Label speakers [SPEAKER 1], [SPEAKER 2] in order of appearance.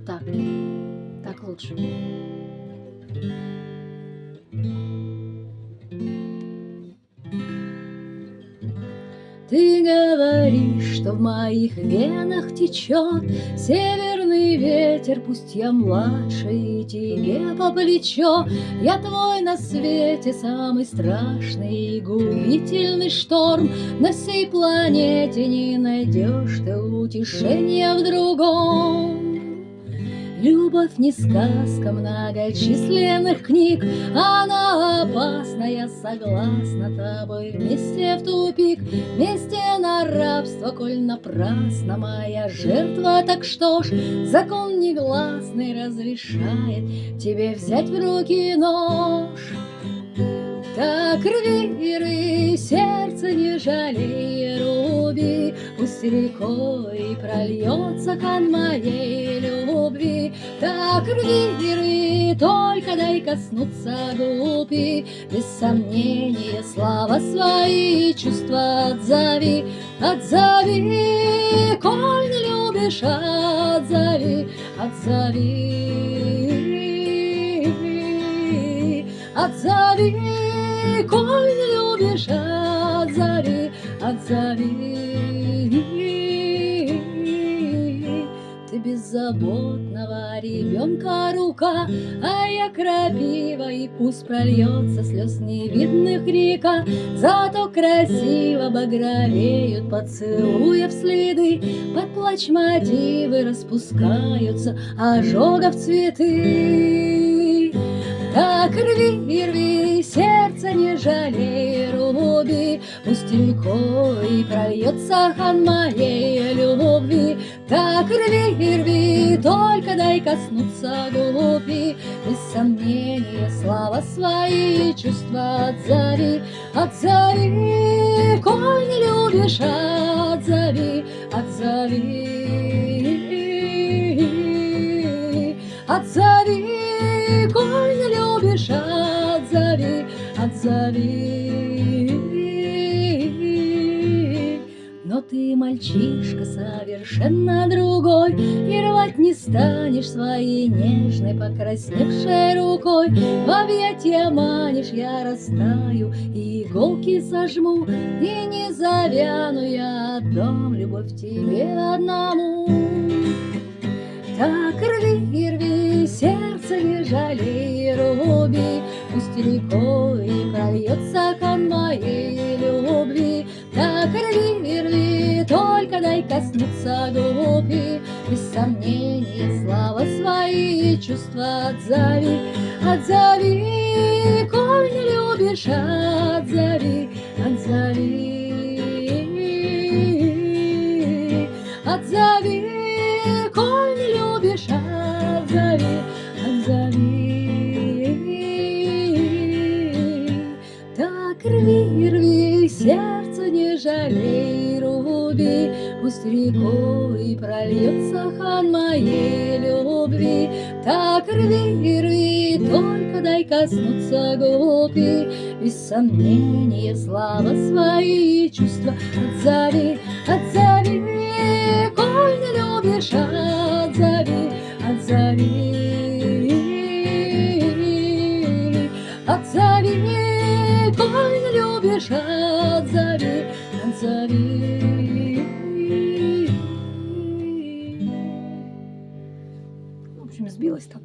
[SPEAKER 1] так, так лучше. Ты говоришь, что в моих венах течет северный ветер, пусть я младше и тебе по плечо. Я твой на свете самый страшный и губительный шторм. На всей планете не найдешь ты утешения в другом. Любовь не сказка многочисленных книг, она опасна, я согласна тобой вместе в тупик, вместе на рабство, коль напрасно моя жертва. Так что ж, закон негласный разрешает тебе взять в руки нож. Так рви, рви, сердце не жалей, руби, пусть рекой прольется хан моей любви. Так рви, рви, только дай коснуться губи, без сомнения слова свои чувства отзови. Отзови, коль не любишь, отзови, отзови, отзови. Коль не любишь, отзови, отзови. Ты беззаботного ребенка рука, а я крапива, и пусть прольется слез невидных река. Зато красиво багровеют поцелуев следы, под плач мотивы распускаются ожогов цветы. Так рви, рви, сердце не жалей, руби, пусть рекой прольется хан моей любви. Так рви, рви, только дай коснуться губи, без сомнения слова свои чувства отзови. Отзови, коль не любишь, отзови, отзови, отзови. Коль не любишь, отзови, отзови. Но ты мальчишка совершенно другой, и рвать не станешь своей нежной покрасневшей рукой. В объятья манишь, я растаю, и иголки сожму, и не завяну, я отдам любовь тебе одному. Так рви, рви, сердце не жалей, руби, пусть рекой прольется хан моей любви. Так рви, рви, только дай коснуться губи, без сомнения слова свои чувства отзови. Отзови, коль не любишь, отзови, отзови, отзови. Коль не любишь, отзови, отзови. Так рви, рви, сердце не жалей, руби, пусть рекой прольется хан моей любви. Так рви, рви, только дай коснуться губи, без сомнения слова свои чувства отзови. Отзови, коль не любишь, отзови, отзови, отзови. Коль не любишь, отзови, отзови. В общем, сбилась там.